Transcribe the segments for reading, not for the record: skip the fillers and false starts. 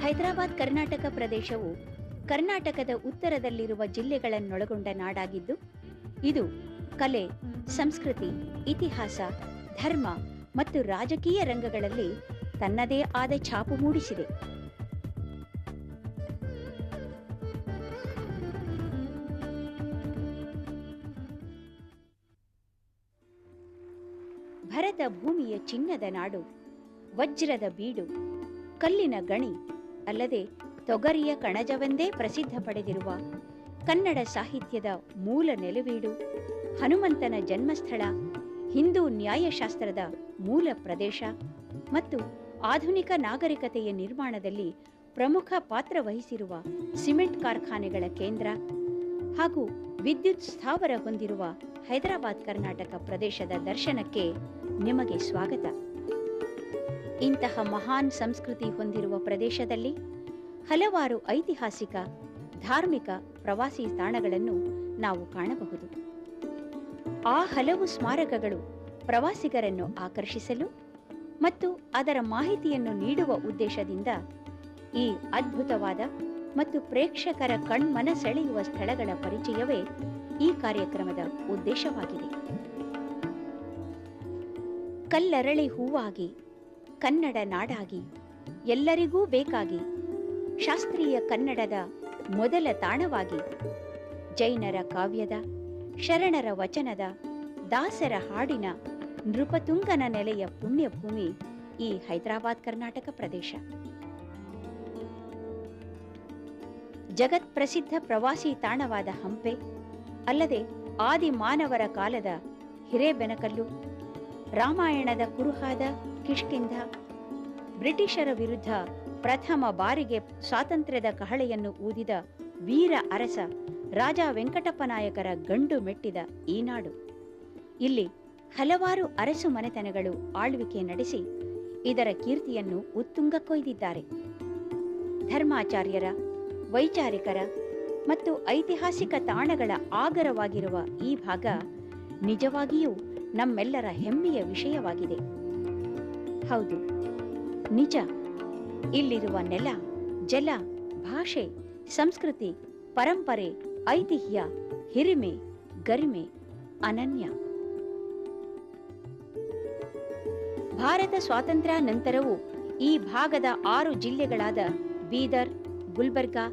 ಹೈದರಾಬಾದ್ ಕರ್ನಾಟಕ ಪ್ರದೇಶವು ಕರ್ನಾಟಕದ ಉತ್ತರದಲ್ಲಿರುವ ಜಿಲ್ಲೆಗಳನ್ನೊಳಗೊಂಡ ನಾಡಾಗಿದ್ದು, ಇದು ಕಲೆ, ಸಂಸ್ಕೃತಿ, ಇತಿಹಾಸ, ಧರ್ಮ ಮತ್ತು ರಾಜಕೀಯ ರಂಗಗಳಲ್ಲಿ ತನ್ನದೇ ಆದ ಛಾಪು ಮೂಡಿಸಿದೆ. ಭರತ ಭೂಮಿಯ ಚಿನ್ನದ ನಾಡು, ವಜ್ರದ ಬೀಡು, ಕಲ್ಲಿನ ಗಣಿ ಅಲ್ಲದೆ ತೊಗರಿಯ ಕಣಜವೆಂದೇ ಪ್ರಸಿದ್ಧ ಪಡೆದಿರುವ ಕನ್ನಡ ಸಾಹಿತ್ಯದ ಮೂಲ ನೆಲೆವೀಡು, ಹನುಮಂತನ ಜನ್ಮಸ್ಥಳ, ಹಿಂದೂ ನ್ಯಾಯಶಾಸ್ತ್ರದ ಮೂಲ ಪ್ರದೇಶ ಮತ್ತು ಆಧುನಿಕ ನಾಗರಿಕತೆಯ ನಿರ್ಮಾಣದಲ್ಲಿ ಪ್ರಮುಖ ಪಾತ್ರ ವಹಿಸಿರುವ ಸಿಮೆಂಟ್ ಕಾರ್ಖಾನೆಗಳ ಕೇಂದ್ರ ಹಾಗೂ ವಿದ್ಯುತ್ ಸ್ಥಾವರ ಹೊಂದಿರುವ ಹೈದರಾಬಾದ್ ಕರ್ನಾಟಕ ಪ್ರದೇಶದ ದರ್ಶನಕ್ಕೆ ನಿಮಗೆ ಸ್ವಾಗತ. ಇಂತಹ ಮಹಾನ್ ಸಂಸ್ಕೃತಿ ಹೊಂದಿರುವ ಪ್ರದೇಶದಲ್ಲಿ ಹಲವಾರು ಐತಿಹಾಸಿಕ, ಧಾರ್ಮಿಕ ಪ್ರವಾಸಿ ತಾಣಗಳನ್ನು ನಾವು ಕಾಣಬಹುದು. ಆ ಹಲವು ಸ್ಮಾರಕಗಳು ಪ್ರವಾಸಿಗರನ್ನು ಆಕರ್ಷಿಸಲು ಮತ್ತು ಅದರ ಮಾಹಿತಿಯನ್ನು ನೀಡುವ ಉದ್ದೇಶದಿಂದ ಈ ಅದ್ಭುತವಾದ ಮತ್ತು ಪ್ರೇಕ್ಷಕರ ಕಣ್ಮನ ಸೆಳೆಯುವ ಸ್ಥಳಗಳ ಪರಿಚಯವೇ ಈ ಕಾರ್ಯಕ್ರಮದ ಉದ್ದೇಶವಾಗಿದೆ. ಕಲ್ಲರಳಿ ಹೂವಾಗಿ, ಕನ್ನಡ ನಾಡಾಗಿ, ಎಲ್ಲರಿಗೂ ಬೇಕಾಗಿ, ಶಾಸ್ತ್ರೀಯ ಕನ್ನಡದ ಮೊದಲ ತಾಣವಾಗಿ, ಜೈನರ ಕಾವ್ಯದ, ಶರಣರ ವಚನದ, ದಾಸರ ಹಾಡಿನ, ನೃಪತುಂಗನ ನೆಲೆಯ ಪುಣ್ಯಭೂಮಿ ಈ ಹೈದರಾಬಾದ್ ಕರ್ನಾಟಕ ಪ್ರದೇಶ. ಜಗತ್ಪ್ರಸಿದ್ಧ ಪ್ರವಾಸಿ ತಾಣವಾದ ಹಂಪೆ ಅಲ್ಲದೆ ಆದಿ ಮಾನವರ ಕಾಲದ ಹಿರೇಬೆನಕಲ್ಲು, ರಾಮಾಯಣದ ಕುರುಹಾದ ಕಿಷ್ಕಿಂಧ, ಬ್ರಿಟಿಷರ ವಿರುದ್ಧ ಪ್ರಥಮ ಬಾರಿಗೆ ಸ್ವಾತಂತ್ರ್ಯದ ಕಹಳೆಯನ್ನು ಊದಿದ ವೀರ ಅರಸ ರಾಜ ವೆಂಕಟಪ್ಪ ನಾಯಕರ ಗಂಡು ಮೆಟ್ಟಿದ ಈ ನಾಡು. ಇಲ್ಲಿ ಹಲವಾರು ಅರಸು ಮನೆತನಗಳು ಆಳ್ವಿಕೆ ನಡೆಸಿ ಇದರ ಕೀರ್ತಿಯನ್ನು ಉತ್ತುಂಗಕ್ಕೊಯ್ದಿದ್ದಾರೆ. ಧರ್ಮಾಚಾರ್ಯರ, ವೈಚಾರಿಕರ ಮತ್ತು ಐತಿಹಾಸಿಕ ತಾಣಗಳ ಆಗರವಾಗಿರುವ ಈ ಭಾಗ ನಿಜವಾಗಿಯೂ ನಮ್ಮೆಲ್ಲರ ಹೆಮ್ಮೆಯ ವಿಷಯವಾಗಿದೆ. ಹೌದು, ನಿಜ. ಇಲ್ಲಿರುವ ನೆಲ, ಜಲ, ಭಾಷೆ, ಸಂಸ್ಕೃತಿ, ಪರಂಪರೆ, ಐತಿಹ್ಯ, ಹಿರಿಮೆ, ಗರಿಮೆ ಅನನ್ಯ. ಭಾರತ ಸ್ವಾತಂತ್ರ್ಯ ನಂತರವೂ ಈ ಭಾಗದ 6 ಜಿಲ್ಲೆಗಳಾದ ಬೀದರ್, ಗುಲ್ಬರ್ಗಾ,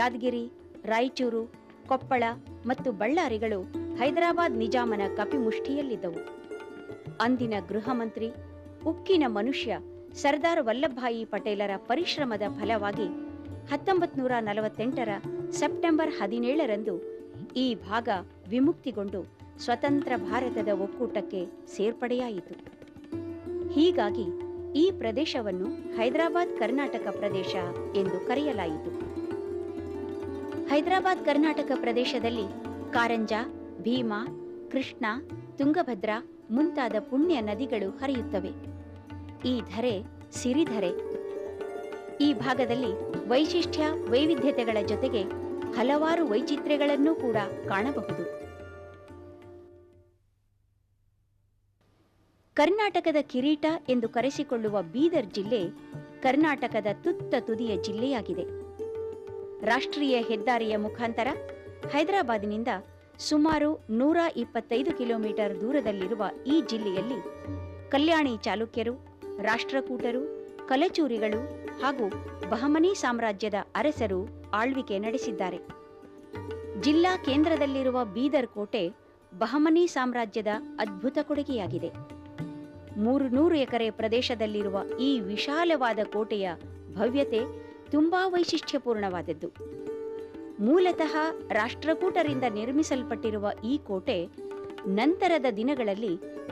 ಯಾದಗಿರಿ, ರಾಯಚೂರು, ಕೊಪ್ಪಳ ಮತ್ತು ಬಳ್ಳಾರಿಗಳು ಹೈದರಾಬಾದ್ ನಿಜಾಮನ ಕಪಿಮುಷ್ಟಿಯಲ್ಲಿದ್ದವು. ಅಂದಿನ ಗೃಹ ಮಂತ್ರಿ, ಉಕ್ಕಿನ ಮನುಷ್ಯ ಸರ್ದಾರ್ ವಲ್ಲಭಭಾಯಿ ಪಟೇಲರ ಪರಿಶ್ರಮದ ಫಲವಾಗಿ 1948ರ ಸೆಪ್ಟೆಂಬರ್ 17ರಂದು ಈ ಭಾಗ ವಿಮುಕ್ತಿಗೊಂಡು ಸ್ವತಂತ್ರ ಭಾರತದ ಒಕ್ಕೂಟಕ್ಕೆ ಸೇರ್ಪಡೆಯಾಯಿತು. ಹೀಗಾಗಿ ಈ ಪ್ರದೇಶವನ್ನು ಹೈದರಾಬಾದ್ ಕರ್ನಾಟಕ ಪ್ರದೇಶ ಎಂದು ಕರೆಯಲಾಯಿತು. ಹೈದರಾಬಾದ್ ಕರ್ನಾಟಕ ಪ್ರದೇಶದಲ್ಲಿ ಕಾರಂಜಾ, ಭೀಮಾ, ಕೃಷ್ಣ, ತುಂಗಭದ್ರಾ ಮುಂತಾದ ಪುಣ್ಯ ನದಿಗಳು ಹರಿಯುತ್ತವೆ. ಈ ಧರೆ ಸಿರಿಧರೆ. ಈ ಭಾಗದಲ್ಲಿ ವೈಶಿಷ್ಟ್ಯ, ವೈವಿಧ್ಯತೆಗಳ ಜೊತೆಗೆ ಹಲವಾರು ವೈಚಿತ್ರ್ಯಗಳನ್ನೂ ಕೂಡ ಕಾಣಬಹುದು. ಕರ್ನಾಟಕದ ಕಿರೀಟ ಎಂದು ಕರೆಸಿಕೊಳ್ಳುವ ಬೀದರ್ ಜಿಲ್ಲೆ ಕರ್ನಾಟಕದ ತುತ್ತ ತುದಿಯ ಜಿಲ್ಲೆಯಾಗಿದೆ. ರಾಷ್ಟ್ರೀಯ ಹೆದ್ದಾರಿಯ ಮುಖಾಂತರ ಹೈದರಾಬಾದಿನಿಂದ ಸುಮಾರು 125 ಕಿಲೋಮೀಟರ್ ದೂರದಲ್ಲಿರುವ ಈ ಜಿಲ್ಲೆಯಲ್ಲಿ ಕಲ್ಯಾಣಿ ಚಾಲುಕ್ಯರು, ರಾಷ್ಟ್ರಕೂಟರು, ಕಲಚೂರಿಗಳು ಹಾಗೂ ಬಹಮನಿ ಸಾಮ್ರಾಜ್ಯದ ಅರಸರು ಆಳ್ವಿಕೆ ನಡೆಸಿದ್ದಾರೆ. ಜಿಲ್ಲಾ ಕೇಂದ್ರದಲ್ಲಿರುವ ಬೀದರ್ ಕೋಟೆ ಬಹಮನಿ ಸಾಮ್ರಾಜ್ಯದ ಅದ್ಭುತ ಕೊಡುಗೆಯಾಗಿದೆ. 300 ಎಕರೆ ಪ್ರದೇಶದಲ್ಲಿರುವ ಈ ವಿಶಾಲವಾದ ಕೋಟೆಯ ಭವ್ಯತೆ ತುಂಬಾ ವೈಶಿಷ್ಟ್ಯಪೂರ್ಣವಾದದ್ದು. ಮೂಲತಃ ರಾಷ್ಟ್ರಕೂಟರಿಂದ ನಿರ್ಮಿಸಲ್ಪಟ್ಟಿರುವ ಈ ಕೋಟೆ ನಂತರದ ದಿನಗಳಲ್ಲಿ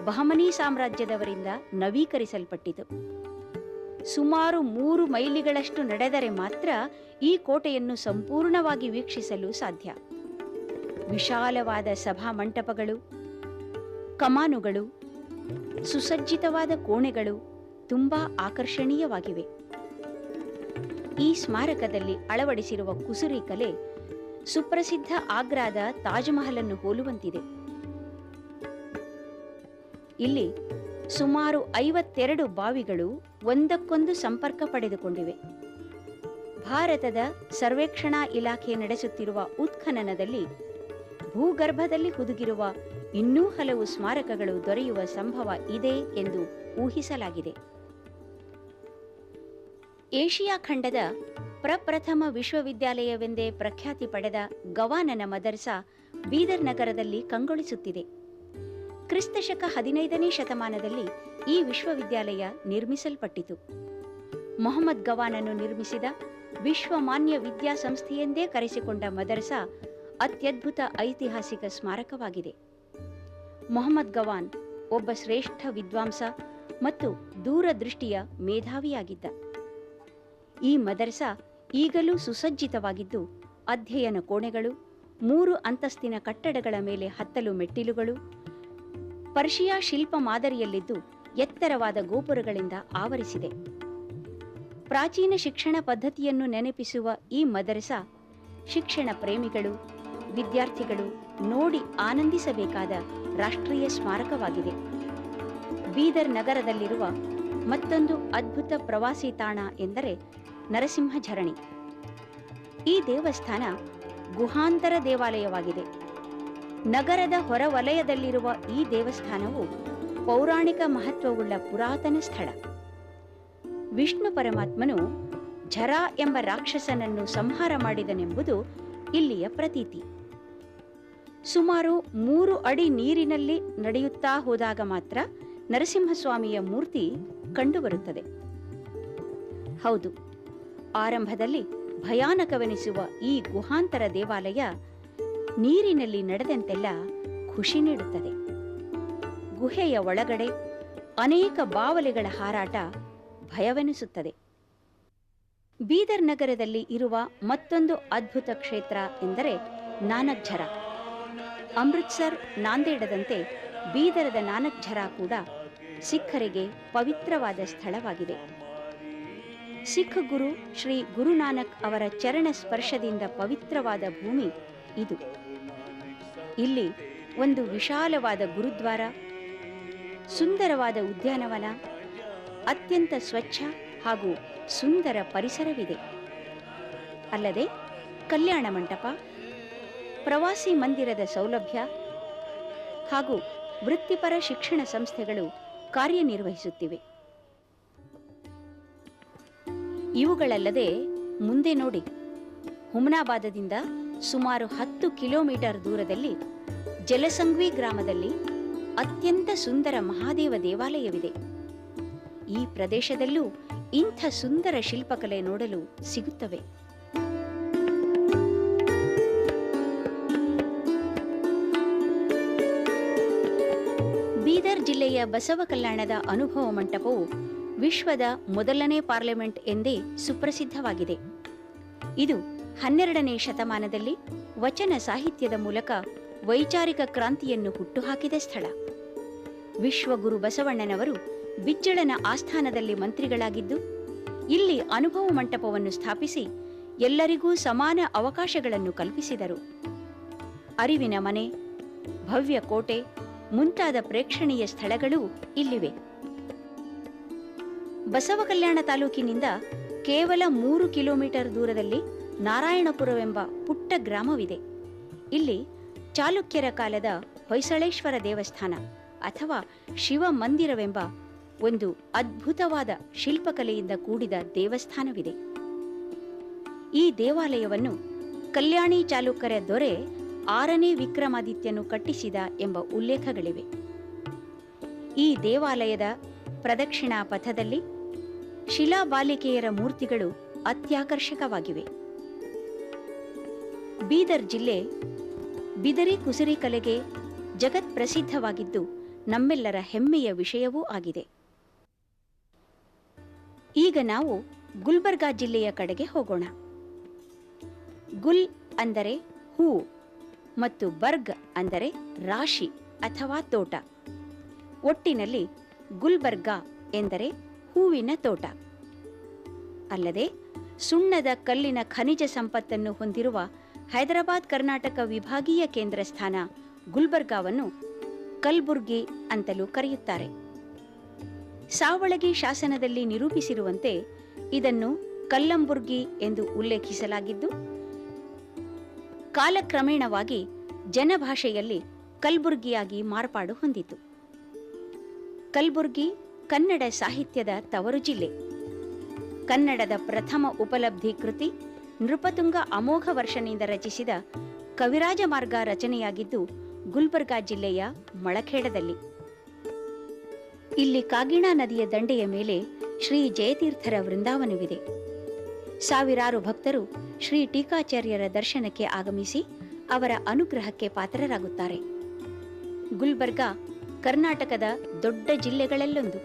ಬಹಮನಿ ಸಾಮ್ರಾಜ್ಯದವರಿಂದ ನವೀಕರಿಸಲ್ಪಟ್ಟಿತು. ಸುಮಾರು 3 ಮೈಲಿಗಳಷ್ಟು ನಡೆದರೆ ಮಾತ್ರ ಈ ಕೋಟೆಯನ್ನು ಸಂಪೂರ್ಣವಾಗಿ ವೀಕ್ಷಿಸಲು ಸಾಧ್ಯ. ವಿಶಾಲವಾದ ಸಭಾ ಮಂಟಪಗಳು, ಕಮಾನುಗಳು, ಸುಸಜ್ಜಿತವಾದ ಕೋಣೆಗಳು ತುಂಬಾ ಆಕರ್ಷಣೀಯವಾಗಿವೆ. ಈ ಸ್ಮಾರಕದಲ್ಲಿ ಅಳವಡಿಸಿರುವ ಕುಸುರಿ ಕಲೆ ಸುಪ್ರಸಿದ್ಧ ಆಗ್ರಾದ ತಾಜ್ಮಹಲ್ ಅನ್ನು ಹೋಲುವಂತಿದೆ. ಇಲ್ಲಿ ಸುಮಾರು 52 ಬಾವಿಗಳು ಒಂದಕ್ಕೊಂದು ಸಂಪರ್ಕ ಪಡೆದುಕೊಂಡಿವೆ. ಭಾರತದ ಸರ್ವೇಕ್ಷಣಾ ಇಲಾಖೆ ನಡೆಸುತ್ತಿರುವ ಉತ್ಖನನದಲ್ಲಿ ಭೂಗರ್ಭದಲ್ಲಿ ಹುದುಗಿರುವ ಇನ್ನೂ ಹಲವು ಸ್ಮಾರಕಗಳು ದೊರೆಯುವ ಸಂಭವ ಇದೆ ಎಂದು ಊಹಿಸಲಾಗಿದೆ. ಏಷಿಯಾ ಖಂಡದ ಪ್ರಪ್ರಥಮ ವಿಶ್ವವಿದ್ಯಾಲಯವೆಂದೇ ಪ್ರಖ್ಯಾತಿ ಪಡೆದ ಗವಾನನ ಮದರ್ಸಾ ಬೀದರ್ ನಗರದಲ್ಲಿ ಕಂಗೊಳಿಸುತ್ತಿದೆ. ಕ್ರಿಸ್ತಶಕ 15ನೇ ಶತಮಾನದಲ್ಲಿ ಈ ವಿಶ್ವವಿದ್ಯಾಲಯ ನಿರ್ಮಿಸಲ್ಪಟ್ಟಿತು. ಮೊಹಮ್ಮದ್ ಗವಾನನು ನಿರ್ಮಿಸಿದ ವಿಶ್ವಮಾನ್ಯ ವಿದ್ಯಾಸಂಸ್ಥೆಯೆಂದೇ ಕರೆಸಿಕೊಂಡ ಮದರ್ಸಾ ಅತ್ಯದ್ಭುತ ಐತಿಹಾಸಿಕ ಸ್ಮಾರಕವಾಗಿದೆ. ಮೊಹಮ್ಮದ್ ಗವಾನ್ ಒಬ್ಬ ಶ್ರೇಷ್ಠ ವಿದ್ವಾಂಸ ಮತ್ತು ದೂರದೃಷ್ಟಿಯ ಮೇಧಾವಿಯಾಗಿದ್ದ. ಈ ಮದರ್ಸಾ ಈಗಲೂ ಸುಸಜ್ಜಿತವಾಗಿದ್ದು, ಅಧ್ಯಯನ ಕೋಣೆಗಳು, 3 ಅಂತಸ್ತಿನ ಕಟ್ಟಡಗಳ ಮೇಲೆ ಹತ್ತಲು ಮೆಟ್ಟಿಲುಗಳು, ಪರ್ಷಿಯಾ ಶಿಲ್ಪ ಮಾದರಿಯಲ್ಲಿದ್ದು ಎತ್ತರವಾದ ಗೋಪುರಗಳಿಂದ ಆವರಿಸಿದೆ. ಪ್ರಾಚೀನ ಶಿಕ್ಷಣ ಪದ್ಧತಿಯನ್ನು ನೆನಪಿಸುವ ಈ ಮದರಸಾ ಶಿಕ್ಷಣ ಪ್ರೇಮಿಗಳು, ವಿದ್ಯಾರ್ಥಿಗಳು ನೋಡಿ ಆನಂದಿಸಬೇಕಾದ ರಾಷ್ಟ್ರೀಯ ಸ್ಮಾರಕವಾಗಿದೆ. ಬೀದರ್ ನಗರದಲ್ಲಿರುವ ಮತ್ತೊಂದು ಅದ್ಭುತ ಪ್ರವಾಸಿ ತಾಣ ಎಂದರೆ ನರಸಿಂಹ ಝರಣಿ. ಈ ದೇವಸ್ಥಾನ ಗುಹಾಂತರ ದೇವಾಲಯವಾಗಿದೆ. ನಗರದ ಹೊರವಲಯದಲ್ಲಿರುವ ಈ ದೇವಸ್ಥಾನವು ಪೌರಾಣಿಕ ಮಹತ್ವವುಳ್ಳ ಪುರಾತನ ಸ್ಥಳ. ವಿಷ್ಣು ಪರಮಾತ್ಮನು ಝರಾ ಎಂಬ ರಾಕ್ಷಸನನ್ನು ಸಂಹಾರ ಮಾಡಿದನೆಂಬುದು ಇಲ್ಲಿಯ ಪ್ರತೀತಿ. ಸುಮಾರು 3 ಅಡಿ ನೀರಿನಲ್ಲಿ ನಡೆಯುತ್ತಾ ಹೋದಾಗ ಮಾತ್ರ ನರಸಿಂಹಸ್ವಾಮಿಯ ಮೂರ್ತಿ ಕಂಡುಬರುತ್ತದೆ. ಹೌದು, ಆರಂಭದಲ್ಲಿ ಭಯಾನಕವೆನಿಸುವ ಈ ಗುಹಾಂತರ ದೇವಾಲಯ ನೀರಿನಲ್ಲಿ ನಡೆದಂತೆಲ್ಲ ಖುಷಿ ನೀಡುತ್ತದೆ. ಗುಹೆಯ ಒಳಗಡೆ ಅನೇಕ ಬಾವಲಿಗಳ ಹಾರಾಟ ಭಯವೆನಿಸುತ್ತದೆ. ಬೀದರ್ ನಗರದಲ್ಲಿ ಇರುವ ಮತ್ತೊಂದು ಅದ್ಭುತ ಕ್ಷೇತ್ರ ಎಂದರೆ ನಾನಕ್ ಝರಾ. ಅಮೃತ್ಸರ್, ನಾಂದೇಡದಂತೆ ಬೀದರದ ನಾನಕ್ ಝರಾ ಕೂಡ ಸಿಖ್ಖರಿಗೆ ಪವಿತ್ರವಾದ ಸ್ಥಳವಾಗಿದೆ. ಸಿಖ್ ಗುರು ಶ್ರೀ ಗುರುನಾನಕ್ ಅವರ ಚರಣ ಸ್ಪರ್ಶದಿಂದ ಪವಿತ್ರವಾದ ಭೂಮಿ ಇದು. ಇಲ್ಲಿ ಒಂದು ವಿಶಾಲವಾದ ಗುರುದ್ವಾರ, ಸುಂದರವಾದ ಉದ್ಯಾನವನ, ಅತ್ಯಂತ ಸ್ವಚ್ಛ ಹಾಗೂ ಸುಂದರ ಪರಿಸರವಿದೆ. ಅಲ್ಲದೆ ಕಲ್ಯಾಣ ಮಂಟಪ, ಪ್ರವಾಸಿ ಮಂದಿರದ ಸೌಲಭ್ಯ ಹಾಗೂ ವೃತ್ತಿಪರ ಶಿಕ್ಷಣ ಸಂಸ್ಥೆಗಳು ಕಾರ್ಯನಿರ್ವಹಿಸುತ್ತಿವೆ. ಇವುಗಳಲ್ಲದೆ ಮುಂದೆ ನೋಡಿ, ಹುಮನಾಬಾದದಿಂದ ಸುಮಾರು 10 ಕಿಲೋಮೀಟರ್ ದೂರದಲ್ಲಿ ಜಲಸಂಗ್ವಿ ಗ್ರಾಮದಲ್ಲಿ ಅತ್ಯಂತ ಸುಂದರ ಮಹಾದೇವ ದೇವಾಲಯವಿದೆ. ಈ ಪ್ರದೇಶದಲ್ಲೂ ಇಂಥ ಸುಂದರ ಶಿಲ್ಪಕಲೆ ನೋಡಲು ಸಿಗುತ್ತವೆ. ಬೀದರ್ ಜಿಲ್ಲೆಯ ಬಸವ ಕಲ್ಯಾಣದ ಅನುಭವ ಮಂಟಪವು ವಿಶ್ವದ ಮೊದಲನೇ ಪಾರ್ಲಿಮೆಂಟ್ ಎಂದೇ ಸುಪ್ರಸಿದ್ಧವಾಗಿದೆ. ಇದು 12ನೇ ಶತಮಾನದಲ್ಲಿ ವಚನ ಸಾಹಿತ್ಯದ ಮೂಲಕ ವೈಚಾರಿಕ ಕ್ರಾಂತಿಯನ್ನು ಹುಟ್ಟುಹಾಕಿದ ಸ್ಥಳ. ವಿಶ್ವಗುರು ಬಸವಣ್ಣನವರು ಬಿಜ್ಜಳನ ಆಸ್ಥಾನದಲ್ಲಿ ಮಂತ್ರಿಗಳಾಗಿದ್ದು, ಇಲ್ಲಿ ಅನುಭವ ಮಂಟಪವನ್ನು ಸ್ಥಾಪಿಸಿ ಎಲ್ಲರಿಗೂ ಸಮಾನ ಅವಕಾಶಗಳನ್ನು ಕಲ್ಪಿಸಿದರು. ಅರಿವಿನ ಮನೆ, ಭವ್ಯ ಕೋಟೆ ಮುಂತಾದ ಪ್ರೇಕ್ಷಣೀಯ ಸ್ಥಳಗಳೂ ಇಲ್ಲಿವೆ. ಬಸವ ಕಲ್ಯಾಣ ತಾಲೂಕಿನಿಂದ ಕೇವಲ 3 ಕಿಲೋಮೀಟರ್ ದೂರದಲ್ಲಿ ನಾರಾಯಣಪುರವೆಂಬ ಪುಟ್ಟ ಗ್ರಾಮವಿದೆ. ಇಲ್ಲಿ ಚಾಲುಕ್ಯರ ಕಾಲದ ಹೊಯ್ಸಳೇಶ್ವರ ದೇವಸ್ಥಾನ ಅಥವಾ ಶಿವ ಮಂದಿರವೆಂಬ ಒಂದು ಅದ್ಭುತವಾದ ಶಿಲ್ಪಕಲೆಯಿಂದ ಕೂಡಿದ ದೇವಸ್ಥಾನವಿದೆ. ಈ ದೇವಾಲಯವನ್ನು ಕಲ್ಯಾಣಿ ಚಾಲುಕ್ಯರ ದೊರೆ 6ನೇ ವಿಕ್ರಮಾದಿತ್ಯನು ಕಟ್ಟಿಸಿದ ಎಂಬ ಉಲ್ಲೇಖಗಳಿವೆ. ಈ ದೇವಾಲಯದ ಪ್ರದಕ್ಷಿಣಾ ಪಥದಲ್ಲಿ ಶಿಲಾಬಾಲಿಕೆಯರ ಮೂರ್ತಿಗಳು ಅತ್ಯಾಕರ್ಷಕವಾಗಿವೆ. ಬೀದರ್ ಜಿಲ್ಲೆ ಬಿದರಿ ಕುಸರಿ ಕಲೆಗೆ ಜಗತ್ ಪ್ರಸಿದ್ಧವಾಗಿದ್ದು ನಮ್ಮೆಲ್ಲರ ಹೆಮ್ಮೆಯ ವಿಷಯವೂ ಆಗಿದೆ. ಈಗ ನಾವು ಗುಲ್ಬರ್ಗಾ ಜಿಲ್ಲೆಯ ಕಡೆಗೆ ಹೋಗೋಣ. ಗುಲ್ ಅಂದರೆ ಹೂ ಮತ್ತು ಬರ್ಗ್ ಅಂದರೆ ರಾಶಿ ಅಥವಾ ತೋಟ. ಒಟ್ಟಿನಲ್ಲಿ ಗುಲ್ಬರ್ಗಾ ಎಂದರೆ ಹೂವಿನ ತೋಟ. ಅಲ್ಲದೆ ಸುಣ್ಣದ ಕಲ್ಲಿನ ಖನಿಜ ಸಂಪತ್ತನ್ನು ಹೊಂದಿರುವ ಹೈದರಾಬಾದ್ ಕರ್ನಾಟಕ ವಿಭಾಗೀಯ ಕೇಂದ್ರ ಸ್ಥಾನ ಗುಲ್ಬರ್ಗಾವನ್ನು ಕಲ್ಬುರ್ಗಿ ಅಂತಲೂ ಕರೆಯುತ್ತಾರೆ. ಸಾವಳಗಿ ಶಾಸನದಲ್ಲಿ ನಿರೂಪಿಸಿರುವಂತೆ ಇದನ್ನು ಕಲ್ಲಂಬುರ್ಗಿ ಎಂದು ಉಲ್ಲೇಖಿಸಲಾಗಿದ್ದು, ಕಾಲಕ್ರಮೇಣವಾಗಿ ಜನಭಾಷೆಯಲ್ಲಿ ಕಲ್ಬುರ್ಗಿಯಾಗಿ ಮಾರ್ಪಾಡು ಹೊಂದಿತು. ಕಲ್ಬುರ್ಗಿ ಕನ್ನಡ ಸಾಹಿತ್ಯದ ತವರು ಜಿಲ್ಲೆ. ಕನ್ನಡದ ಪ್ರಥಮ ಉಪಲಬ್ಧಿ ಕೃತಿ ನೃಪತುಂಗ ಅಮೋಘ ವರ್ಷನಿಂದ ರಚಿಸಿದ ಕವಿರಾಜ ಮಾರ್ಗ ರಚನೆಯಾಗಿದ್ದು ಗುಲ್ಬರ್ಗಾ ಜಿಲ್ಲೆಯ ಮಳಖೇಡದಲ್ಲಿ. ಇಲ್ಲಿ ಕಾಗಿಣಾ ನದಿಯ ದಂಡೆಯ ಮೇಲೆ ಶ್ರೀ ಜಯತೀರ್ಥರ ವೃಂದಾವನವಿದೆ. ಸಾವಿರಾರು ಭಕ್ತರು ಶ್ರೀ ಟೀಕಾಚಾರ್ಯರ ದರ್ಶನಕ್ಕೆ ಆಗಮಿಸಿ ಅವರ ಅನುಗ್ರಹಕ್ಕೆ ಪಾತ್ರರಾಗುತ್ತಾರೆ. ಗುಲ್ಬರ್ಗಾ ಕರ್ನಾಟಕದ ದೊಡ್ಡ ಜಿಲ್ಲೆಗಳಲ್ಲೊಂದು.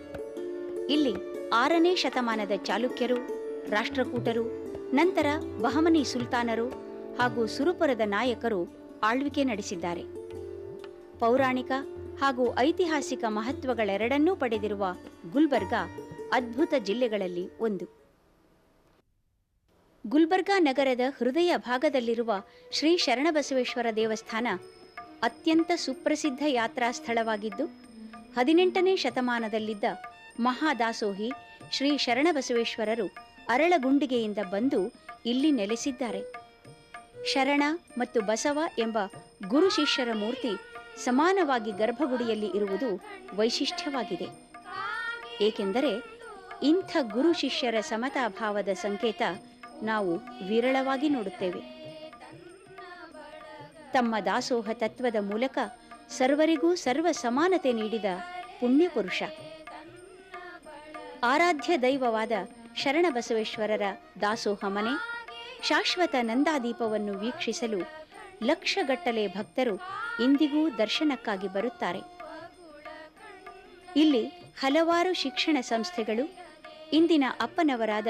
ಇಲ್ಲಿ 6ನೇ ಶತಮಾನದ ಚಾಲುಕ್ಯರು, ರಾಷ್ಟ್ರಕೂಟರು, ನಂತರ ಬಹಮನಿ ಸುಲ್ತಾನರು ಹಾಗೂ ಸುರಪುರದ ನಾಯಕರು ಆಳ್ವಿಕೆ ನಡೆಸಿದ್ದಾರೆ. ಪೌರಾಣಿಕ ಹಾಗೂ ಐತಿಹಾಸಿಕ ಮಹತ್ವಗಳೆರಡನ್ನೂ ಪಡೆದಿರುವ ಗುಲ್ಬರ್ಗಾ ಅದ್ಭುತ ಜಿಲ್ಲೆಗಳಲ್ಲಿ ಒಂದು. ಗುಲ್ಬರ್ಗಾ ನಗರದ ಹೃದಯ ಭಾಗದಲ್ಲಿರುವ ಶ್ರೀ ಶರಣಬಸವೇಶ್ವರ ದೇವಸ್ಥಾನ ಅತ್ಯಂತ ಸುಪ್ರಸಿದ್ಧ ಯಾತ್ರಾ ಸ್ಥಳವಾಗಿದ್ದು, 18ನೇ ಶತಮಾನದಲ್ಲಿದ್ದ ಮಹಾದಾಸೋಹಿ ಶ್ರೀ ಶರಣಬಸವೇಶ್ವರರು ಅರಳಗುಂಡಿಗೆಯಿಂದ ಬಂದು ಇಲ್ಲಿ ನೆಲೆಸಿದ್ದಾರೆ. ಶರಣ ಮತ್ತು ಬಸವ ಎಂಬ ಗುರು ಶಿಷ್ಯರ ಮೂರ್ತಿ ಸಮಾನವಾಗಿ ಗರ್ಭಗುಡಿಯಲ್ಲಿ ಇರುವುದು ವೈಶಿಷ್ಟ್ಯವಾಗಿದೆ. ಏಕೆಂದರೆ ಇಂಥ ಗುರು ಶಿಷ್ಯರ ಸಮತಾಭಾವದ ಸಂಕೇತ ನಾವು ವಿರಳವಾಗಿ ನೋಡುತ್ತೇವೆ. ತಮ್ಮ ದಾಸೋಹ ತತ್ವದ ಮೂಲಕ ಸರ್ವರಿಗೂ ಸರ್ವ ಸಮಾನತೆ ನೀಡಿದ ಪುಣ್ಯಪುರುಷ. ಆರಾಧ್ಯ ದೈವವಾದ ಶರಣಬಸವೇಶ್ವರರ ದಾಸೋಹ ಮನೆ, ಶಾಶ್ವತ ನಂದಾದೀಪವನ್ನು ವೀಕ್ಷಿಸಲು ಲಕ್ಷಗಟ್ಟಲೆ ಭಕ್ತರು ಇಂದಿಗೂ ದರ್ಶನಕ್ಕಾಗಿ ಬರುತ್ತಾರೆ. ಇಲ್ಲಿ ಹಲವಾರು ಶಿಕ್ಷಣ ಸಂಸ್ಥೆಗಳು ಇಂದಿನ ಅಪ್ಪನವರಾದ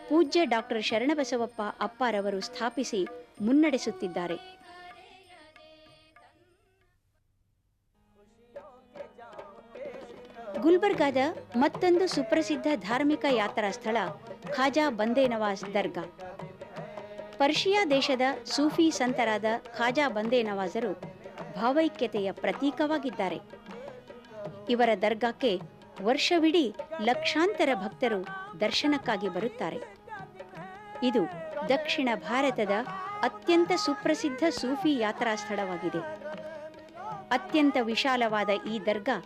ಪೂಜ್ಯ ಡಾಕ್ಟರ್ ಶರಣಬಸವಪ್ಪ ಅಪ್ಪಾರವರು ಸ್ಥಾಪಿಸಿ ಮುನ್ನಡೆಸುತ್ತಿದ್ದಾರೆ. ಗುಲ್ಬರ್ಗಾದ ಮತ್ತೊಂದು ಸುಪ್ರಸಿದ್ಧ ಧಾರ್ಮಿಕ ಯಾತ್ರಾ ಸ್ಥಳ ಖಾಜಾ ಬಂದೇ ನವಾಜ್ ದರ್ಗಾ. ಪರ್ಷಿಯಾ ದೇಶದ ಸೂಫಿ ಸಂತರಾದ ಖಾಜಾ ಬಂದೇ ನವಾಜರು ಭಾವೈಕ್ಯತೆಯ ಪ್ರತೀಕವಾಗಿದ್ದಾರೆ. ಇವರ ದರ್ಗಾಕ್ಕೆ ವರ್ಷವಿಡೀ ಲಕ್ಷಾಂತರ ಭಕ್ತರು ದರ್ಶನಕ್ಕಾಗಿ ಬರುತ್ತಾರೆ. ಇದು ದಕ್ಷಿಣ ಭಾರತದ ಅತ್ಯಂತ ಸುಪ್ರಸಿದ್ಧ ಸೂಫಿ ಯಾತ್ರಾ ಸ್ಥಳವಾಗಿದೆ. ಅತ್ಯಂತ ವಿಶಾಲವಾದ ಈ ದರ್ಗಾ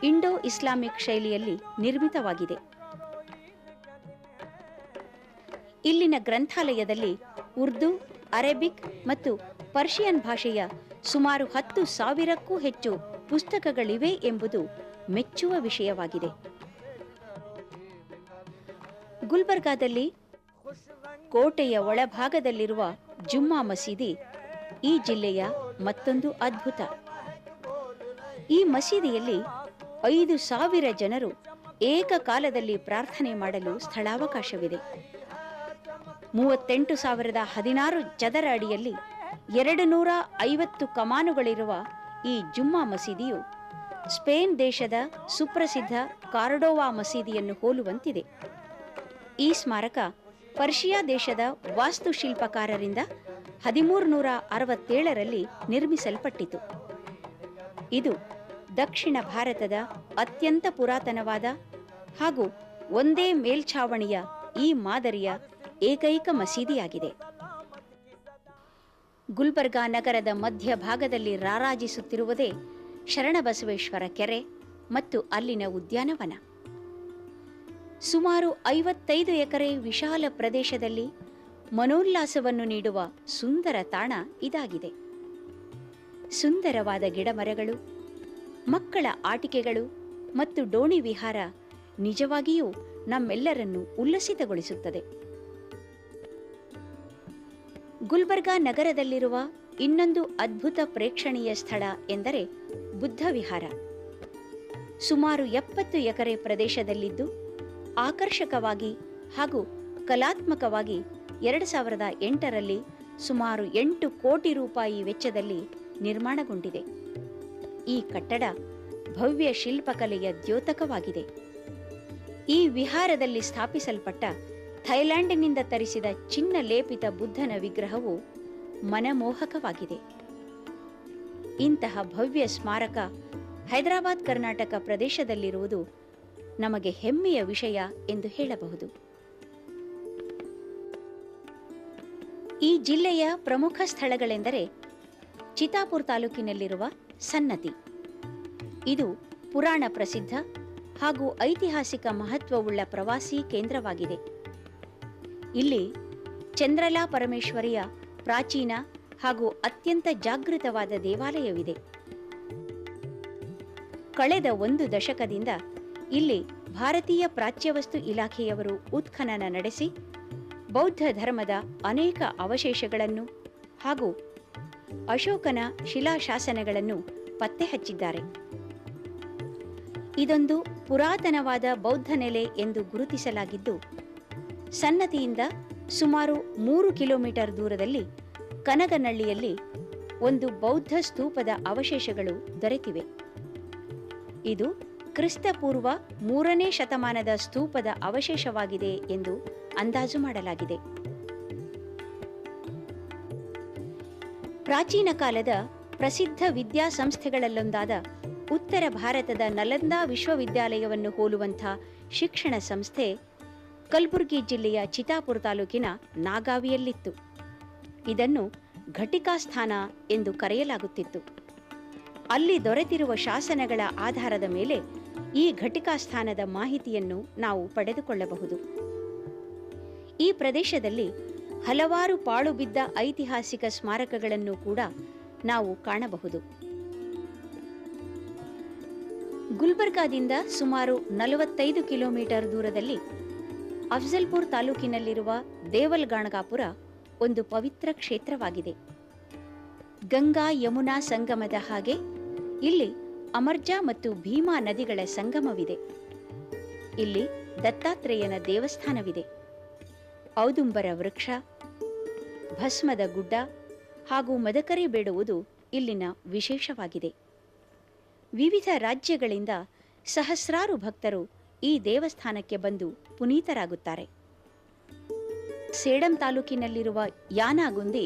ಇಂಡೋ ಇಸ್ಲಾಮಿಕ್ ಶೈಲಿಯಲ್ಲಿ ನಿರ್ಮಿತವಾಗಿದೆ. ಇಲ್ಲಿನ ಗ್ರಂಥಾಲಯದಲ್ಲಿ ಉರ್ದು, ಅರೇಬಿಕ್ ಮತ್ತು ಪರ್ಷಿಯನ್ ಭಾಷೆಯ ಸುಮಾರು 10,000ಕ್ಕೂ ಹೆಚ್ಚು ಪುಸ್ತಕಗಳಿವೆ ಎಂಬುದು ಮೆಚ್ಚುವ ವಿಷಯವಾಗಿದೆ. ಗುಲ್ಬರ್ಗಾದಲ್ಲಿ ಕೋಟೆಯ ಒಳಭಾಗದಲ್ಲಿರುವ ಜುಮ್ಮಾ ಮಸೀದಿ ಈ ಜಿಲ್ಲೆಯ ಮತ್ತೊಂದು ಅದ್ಭುತ. ಈ ಮಸೀದಿಯಲ್ಲಿ 5,000 ಜನರು ಏಕಕಾಲದಲ್ಲಿ ಪ್ರಾರ್ಥನೆ ಮಾಡಲು ಸ್ಥಳಾವಕಾಶವಿದೆ. 38,016 ಚದರ ಅಡಿಯಲ್ಲಿ 250 ಕಮಾನುಗಳಿರುವ ಈ ಜುಮ್ಮಾ ಮಸೀದಿಯು ಸ್ಪೇನ್ ದೇಶದ ಸುಪ್ರಸಿದ್ಧ ಕಾರ್ಡೋವಾ ಮಸೀದಿಯನ್ನು ಹೋಲುವಂತಿದೆ. ಈ ಸ್ಮಾರಕ ಪರ್ಷಿಯಾ ದೇಶದ ವಾಸ್ತುಶಿಲ್ಪಕಾರರಿಂದ 1367ರಲ್ಲಿ ನಿರ್ಮಿಸಲ್ಪಟ್ಟಿತು. ಇದು ದಕ್ಷಿಣ ಭಾರತದ ಅತ್ಯಂತ ಪುರಾತನವಾದ ಹಾಗೂ ಒಂದೇ ಮೇಲ್ಛಾವಣಿಯ ಈ ಮಾದರಿಯ ಏಕೈಕ ಮಸೀದಿಯಾಗಿದೆ. ಗುಲ್ಬರ್ಗಾ ನಗರದ ಮಧ್ಯಭಾಗದಲ್ಲಿ ರಾರಾಜಿಸುತ್ತಿರುವುದೇ ಶರಣಬಸವೇಶ್ವರ ಕೆರೆ ಮತ್ತು ಅಲ್ಲಿನ ಉದ್ಯಾನವನ. ಸುಮಾರು 55 ಎಕರೆ ವಿಶಾಲ ಪ್ರದೇಶದಲ್ಲಿ ಮನೋಲ್ಲಾಸವನ್ನು ನೀಡುವ ಸುಂದರ ತಾಣ ಇದಾಗಿದೆ. ಸುಂದರವಾದ ಗಿಡಮರಗಳು, ಮಕ್ಕಳ ಆಟಿಕೆಗಳು ಮತ್ತು ಡೋಣಿ ವಿಹಾರ ನಿಜವಾಗಿಯೂ ನಮ್ಮೆಲ್ಲರನ್ನು ಉಲ್ಲಸಿತಗೊಳಿಸುತ್ತದೆ. ಗುಲ್ಬರ್ಗಾ ನಗರದಲ್ಲಿರುವ ಇನ್ನೊಂದು ಅದ್ಭುತ ಪ್ರೇಕ್ಷಣೀಯ ಸ್ಥಳ ಎಂದರೆ ಬುದ್ಧ ವಿಹಾರ. ಸುಮಾರು 70 ಎಕರೆ ಪ್ರದೇಶದಲ್ಲಿದ್ದು ಆಕರ್ಷಕವಾಗಿ ಹಾಗೂ ಕಲಾತ್ಮಕವಾಗಿ 2008ರಲ್ಲಿ ಸುಮಾರು 8 ಕೋಟಿ ರೂಪಾಯಿ ವೆಚ್ಚದಲ್ಲಿ ನಿರ್ಮಾಣಗೊಂಡಿದೆ. ಈ ಕಟ್ಟಡ ಭವ್ಯ ಶಿಲ್ಪಕಲೆಯ ದ್ಯೋತಕವಾಗಿದೆ. ಈ ವಿಹಾರದಲ್ಲಿ ಸ್ಥಾಪಿಸಲ್ಪಟ್ಟ ಥೈಲ್ಯಾಂಡ್ನಿಂದ ತರಿಸಿದ ಚಿನ್ನ ಲೇಪಿತ ಬುದ್ಧನ ವಿಗ್ರಹವು ಮನಮೋಹಕವಾಗಿದೆ. ಇಂತಹ ಭವ್ಯ ಸ್ಮಾರಕ ಹೈದರಾಬಾದ್ ಕರ್ನಾಟಕ ಪ್ರದೇಶದಲ್ಲಿರುವುದು ನಮಗೆ ಹೆಮ್ಮೆಯ ವಿಷಯ ಎಂದು ಹೇಳಬಹುದು. ಈ ಜಿಲ್ಲೆಯ ಪ್ರಮುಖ ಸ್ಥಳಗಳೆಂದರೆ ಚಿತ್ತಾಪುರ ತಾಲೂಕಿನಲ್ಲಿರುವ ಸನ್ನತಿ. ಇದು ಪುರಾಣ ಪ್ರಸಿದ್ಧ ಹಾಗೂ ಐತಿಹಾಸಿಕ ಮಹತ್ವವುಳ್ಳ ಪ್ರವಾಸಿ ಕೇಂದ್ರವಾಗಿದೆ. ಇಲ್ಲಿ ಚಂದ್ರಲಾ ಪರಮೇಶ್ವರಿಯ ಪ್ರಾಚೀನ ಹಾಗೂ ಅತ್ಯಂತ ಜಾಗೃತವಾದ ದೇವಾಲಯವಿದೆ. ಕಳೆದ 1 ದಶಕದಿಂದ ಇಲ್ಲಿ ಭಾರತೀಯ ಪ್ರಾಚ್ಯವಸ್ತು ಇಲಾಖೆಯವರು ಉತ್ಖನನ ನಡೆಸಿ ಬೌದ್ಧ ಧರ್ಮದ ಅನೇಕ ಅವಶೇಷಗಳನ್ನು ಹಾಗೂ ಅಶೋಕನ ಶಿಲಾಶಾಸನಗಳನ್ನು ಪತ್ತೆ ಹಚ್ಚಿದ್ದಾರೆ. ಇದೊಂದು ಪುರಾತನವಾದ ಬೌದ್ಧ ನೆಲೆ ಎಂದು ಗುರುತಿಸಲಾಗಿದ್ದು, ಸನ್ನತಿಯಿಂದ ಸುಮಾರು 3 ಕಿಲೋಮೀಟರ್ ದೂರದಲ್ಲಿ ಕನಗನಹಳ್ಳಿಯಲ್ಲಿ ಒಂದು ಬೌದ್ಧ ಸ್ತೂಪದ ಅವಶೇಷಗಳು ದೊರೆತಿವೆ. ಇದು ಕ್ರಿಸ್ತಪೂರ್ವ 3ನೇ ಶತಮಾನದ ಸ್ತೂಪದ ಅವಶೇಷವಾಗಿದೆ ಎಂದು ಅಂದಾಜು ಮಾಡಲಾಗಿದೆ. ಪ್ರಾಚೀನ ಕಾಲದ ಪ್ರಸಿದ್ಧ ವಿದ್ಯಾಸಂಸ್ಥೆಗಳಲ್ಲೊಂದಾದ ಉತ್ತರ ಭಾರತದ ನಲಂದಾ ವಿಶ್ವವಿದ್ಯಾಲಯವನ್ನು ಹೋಲುವಂಥ ಶಿಕ್ಷಣ ಸಂಸ್ಥೆ ಕಲಬುರಗಿ ಜಿಲ್ಲೆಯ ಚಿತ್ತಾಪುರ ತಾಲೂಕಿನ ನಾಗಾವಿಯಲ್ಲಿತ್ತು. ಇದನ್ನು ಘಟಿಕಾಸ್ಥಾನ ಎಂದು ಕರೆಯಲಾಗುತ್ತಿತ್ತು. ಅಲ್ಲಿ ದೊರೆತಿರುವ ಶಾಸನಗಳ ಆಧಾರದ ಮೇಲೆ ಈ ಘಟಿಕಾಸ್ಥಾನದ ಮಾಹಿತಿಯನ್ನು ನಾವು ಪಡೆದುಕೊಳ್ಳಬಹುದು. ಈ ಪ್ರದೇಶದಲ್ಲಿ ಹಲವಾರು ಪಾಳು ಬಿದ್ದ ಐತಿಹಾಸಿಕ ಸ್ಮಾರಕಗಳನ್ನು ಕೂಡ ನಾವು ಕಾಣಬಹುದು. ಗುಲ್ಬರ್ಗಾದಿಂದ ಸುಮಾರು 45 ಕಿಲೋಮೀಟರ್ ದೂರದಲ್ಲಿ ಅಫ್ಜಲ್ಪುರ್ ತಾಲೂಕಿನಲ್ಲಿರುವ ದೇವಲ್ಗಾಣಗಾಪುರ ಒಂದು ಪವಿತ್ರ ಕ್ಷೇತ್ರವಾಗಿದೆ. ಗಂಗಾ ಯಮುನಾ ಸಂಗಮದ ಹಾಗೆ ಇಲ್ಲಿ ಅಮರ್ಜಾ ಮತ್ತು ಭೀಮಾ ನದಿಗಳ ಸಂಗಮವಿದೆ. ಇಲ್ಲಿ ದತ್ತಾತ್ರೇಯನ ದೇವಸ್ಥಾನವಿದೆ. ಔದುಂಬರ ವೃಕ್ಷ, ಭಸ್ಮದ ಗುಡ್ಡ ಹಾಗೂ ಮದಕರಿ ಬೇಡುವುದು ಇಲ್ಲಿನ ವಿಶೇಷವಾಗಿದೆ. ವಿವಿಧ ರಾಜ್ಯಗಳಿಂದ ಸಹಸ್ರಾರು ಭಕ್ತರು ಈ ದೇವಸ್ಥಾನಕ್ಕೆ ಬಂದು ಪುನೀತರಾಗುತ್ತಾರೆ. ಸೇಡಂ ತಾಲೂಕಿನಲ್ಲಿರುವ ಯಾನಾಗುಂದಿ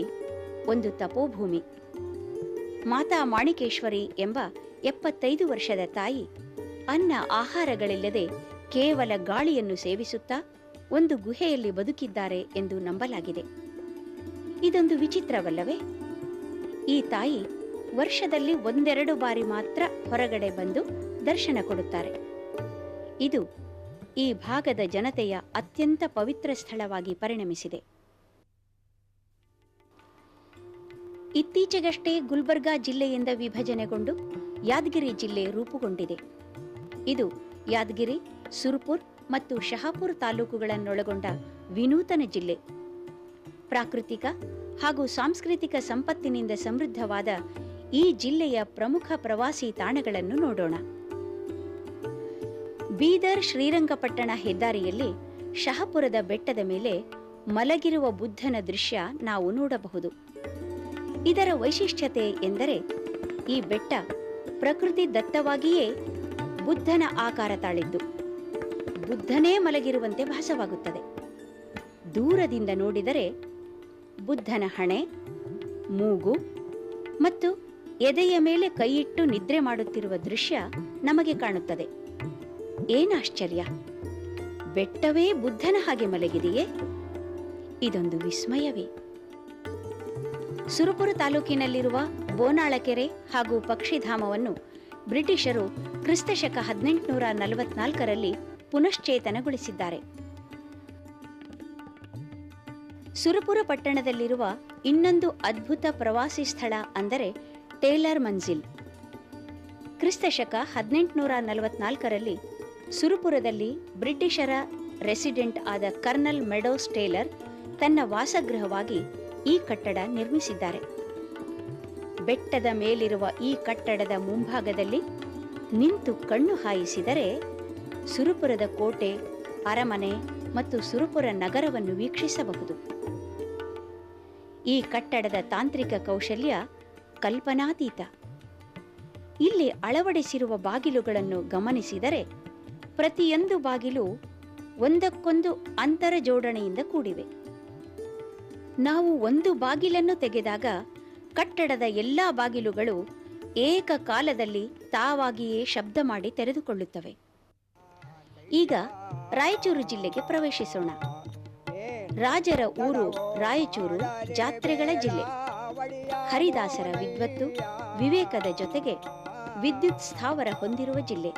ಒಂದು ತಪೋಭೂಮಿ. ಮಾತಾ ಮಾಣಿಕೇಶ್ವರಿ ಎಂಬ 75 ವರ್ಷದ ತಾಯಿ ಅನ್ನ ಆಹಾರಗಳಿಲ್ಲದೆ ಕೇವಲ ಗಾಳಿಯನ್ನು ಸೇವಿಸುತ್ತಾ ಒಂದು ಗುಹೆಯಲ್ಲಿ ಬದುಕಿದ್ದಾರೆ ಎಂದು ನಂಬಲಾಗಿದೆ. ಇದೊಂದು ವಿಚಿತ್ರವಲ್ಲವೇ? ಈ ತಾಯಿ ವರ್ಷದಲ್ಲಿ 1-2 ಬಾರಿ ಮಾತ್ರ ಹೊರಗಡೆ ಬಂದು ದರ್ಶನ ಕೊಡುತ್ತಾರೆ. ಇದು ಈ ಭಾಗದ ಜನತೆಯ ಅತ್ಯಂತ ಪವಿತ್ರ ಸ್ಥಳವಾಗಿ ಪರಿಣಮಿಸಿದೆ. ಇತ್ತೀಚೆಗಷ್ಟೇ ಗುಲ್ಬರ್ಗಾ ಜಿಲ್ಲೆಯಿಂದ ವಿಭಜನೆಗೊಂಡು ಯಾದಗಿರಿ ಜಿಲ್ಲೆ ರೂಪುಗೊಂಡಿದೆ. ಇದು ಯಾದಗಿರಿ, ಸುರಪುರ್ ಮತ್ತು ಶಹಾಪುರ ತಾಲೂಕುಗಳನ್ನೊಳಗೊಂಡ ವಿನೂತನ ಜಿಲ್ಲೆ. ಪ್ರಾಕೃತಿಕ ಹಾಗೂ ಸಾಂಸ್ಕೃತಿಕ ಸಂಪತ್ತಿನಿಂದ ಸಮೃದ್ಧವಾದ ಈ ಜಿಲ್ಲೆಯ ಪ್ರಮುಖ ಪ್ರವಾಸಿ ತಾಣಗಳನ್ನು ನೋಡೋಣ. ಬೀದರ್ ಶ್ರೀರಂಗಪಟ್ಟಣ ಹೆದ್ದಾರಿಯಲ್ಲಿ ಶಹಾಪುರದ ಬೆಟ್ಟದ ಮೇಲೆ ಮಲಗಿರುವ ಬುದ್ಧನ ದೃಶ್ಯ ನಾವು ನೋಡಬಹುದು. ಇದರ ವೈಶಿಷ್ಟ್ಯತೆ ಎಂದರೆ ಈ ಬೆಟ್ಟ ಪ್ರಕೃತಿ ದತ್ತವಾಗಿಯೇ ಬುದ್ಧನ ಆಕಾರ ತಾಳಿದ್ದು ಬುದ್ಧನೇ ಮಲಗಿರುವಂತೆ ಭಾಸವಾಗುತ್ತದೆ. ದೂರದಿಂದ ನೋಡಿದರೆ ಬುದ್ಧನ ಹಣೆ, ಮೂಗು ಮತ್ತು ಎದೆಯ ಮೇಲೆ ಕೈಯಿಟ್ಟು ನಿದ್ರೆ ಮಾಡುತ್ತಿರುವ ದೃಶ್ಯ ನಮಗೆ ಕಾಣುತ್ತದೆ. ಏನಾಶ್ಚರ್ಯ! ಬೆಟ್ಟವೇ ಬುದ್ಧನ ಹಾಗೆ ಮಲಗಿದೆಯೇ? ಇದೊಂದು ವಿಸ್ಮಯವೇ. ಸುರಪುರ ತಾಲೂಕಿನಲ್ಲಿರುವ ಬೋನಾಳಕೆರೆ ಹಾಗೂ ಪಕ್ಷಿಧಾಮವನ್ನು ಬ್ರಿಟಿಷರು ಕ್ರಿಸ್ತಶಕ 1844ರಲ್ಲಿ ಪುನಶ್ಚೇತನಗೊಳಿಸಿದ್ದಾರೆ. ಸುರಪುರ ಪಟ್ಟಣದಲ್ಲಿರುವ ಇನ್ನೊಂದು ಅದ್ಭುತ ಪ್ರವಾಸಿ ಸ್ಥಳ ಅಂದರೆ ಟೇಲರ್ ಮಂಜಿಲ್. ಕ್ರಿಸ್ತಶಕ 1844ರಲ್ಲಿ ಸುರಪುರದಲ್ಲಿ ಬ್ರಿಟಿಷರ ರೆಸಿಡೆಂಟ್ ಆದ ಕರ್ನಲ್ ಮೆಡೋಸ್ ಟೇಲರ್ ತನ್ನ ವಾಸಗೃಹವಾಗಿ ಈ ಕಟ್ಟಡ ನಿರ್ಮಿಸಿದ್ದಾರೆ. ಬೆಟ್ಟದ ಮೇಲಿರುವ ಈ ಕಟ್ಟಡದ ಮುಂಭಾಗದಲ್ಲಿ ನಿಂತು ಕಣ್ಣು ಹಾಯಿಸಿದರೆ ಸುರಪುರದ ಕೋಟೆ, ಅರಮನೆ ಮತ್ತು ಸುರಪುರ ನಗರವನ್ನು ವೀಕ್ಷಿಸಬಹುದು. ಈ ಕಟ್ಟಡದ ತಾಂತ್ರಿಕ ಕೌಶಲ್ಯ ಕಲ್ಪನಾತೀತ. ಇಲ್ಲಿ ಅಳವಡಿಸಿರುವ ಬಾಗಿಲುಗಳನ್ನು ಗಮನಿಸಿದರೆ ಪ್ರತಿಯೊಂದು ಬಾಗಿಲು ಒಂದಕ್ಕೊಂದು ಅಂತರ ಜೋಡಣೆಯಿಂದ ಕೂಡಿವೆ. ನಾವು ಒಂದು ಬಾಗಿಲನ್ನು ತೆಗೆದಾಗ ಕಟ್ಟಡದ ಎಲ್ಲಾ ಬಾಗಿಲುಗಳು ಏಕಕಾಲದಲ್ಲಿ ತಾವಾಗಿಯೇ ಶಬ್ದ ಮಾಡಿ ತೆರೆದುಕೊಳ್ಳುತ್ತವೆ. ಈಗ ರಾಯಚೂರು ಜಿಲ್ಲೆಗೆ ಪ್ರವೇಶಿಸೋಣ. ರಾಜರ ಊರು ರಾಯಚೂರು ಜಾತ್ರೆಗಳ ಜಿಲ್ಲೆ. ಹರಿದಾಸರ ವಿದ್ವತ್ತು, ವಿವೇಕದ ಜೊತೆಗೆ ವಿದ್ಯುತ್ ಸ್ಥಾವರ ಹೊಂದಿರುವ ಜಿಲ್ಲೆ.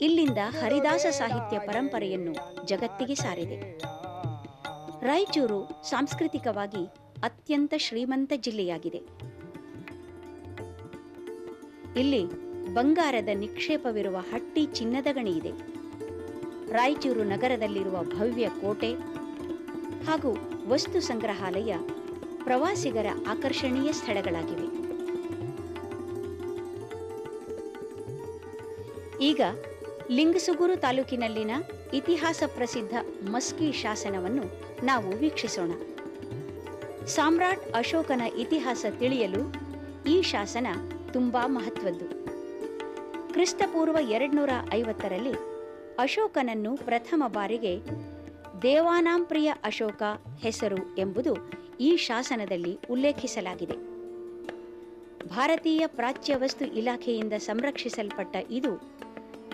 ಇಲ್ಲಿಂದ ಹರಿದಾಸ ಸಾಹಿತ್ಯ ಪರಂಪರೆಯನ್ನು ಜಗತ್ತಿಗೆ ಸಾರಿದೆ. ರಾಯಚೂರು ಸಾಂಸ್ಕೃತಿಕವಾಗಿ ಅತ್ಯಂತ ಶ್ರೀಮಂತ ಜಿಲ್ಲೆಯಾಗಿದೆ. ಇಲ್ಲಿ ಬಂಗಾರದ ನಿಕ್ಷೇಪವಿರುವ ಹಟ್ಟಿ ಚಿನ್ನದ ಗಣಿ ಇದೆ. ರಾಯಚೂರು ನಗರದಲ್ಲಿರುವ ಭವ್ಯ ಕೋಟೆ ಹಾಗೂ ವಸ್ತು ಸಂಗ್ರಹಾಲಯ ಪ್ರವಾಸಿಗರ ಆಕರ್ಷಣೀಯ ಸ್ಥಳಗಳಾಗಿವೆ. ಈಗ ಲಿಂಗಸುಗೂರು ತಾಲೂಕಿನಲ್ಲಿನ ಇತಿಹಾಸ ಪ್ರಸಿದ್ಧ ಮಸ್ಕಿ ಶಾಸನವನ್ನು ನಾವು ವೀಕ್ಷಿಸೋಣ. ಸಾಮ್ರಾಟ್ ಅಶೋಕನ ಇತಿಹಾಸ ತಿಳಿಯಲು ಈ ಶಾಸನ ತುಂಬಾ ಮಹತ್ವದ್ದು. ಕ್ರಿಸ್ತಪೂರ್ವ 250ರಲ್ಲಿ ಅಶೋಕನನ್ನು ಪ್ರಥಮ ಬಾರಿಗೆ ದೇವಾನಾಂಪ್ರಿಯ ಅಶೋಕ ಹೆಸರು ಎಂಬುದು ಈ ಶಾಸನದಲ್ಲಿ ಉಲ್ಲೇಖಿಸಲಾಗಿದೆ. ಭಾರತೀಯ ಪ್ರಾಚ್ಯ ವಸ್ತು ಇಲಾಖೆಯಿಂದ ಸಂರಕ್ಷಿಸಲ್ಪಟ್ಟ ಇದು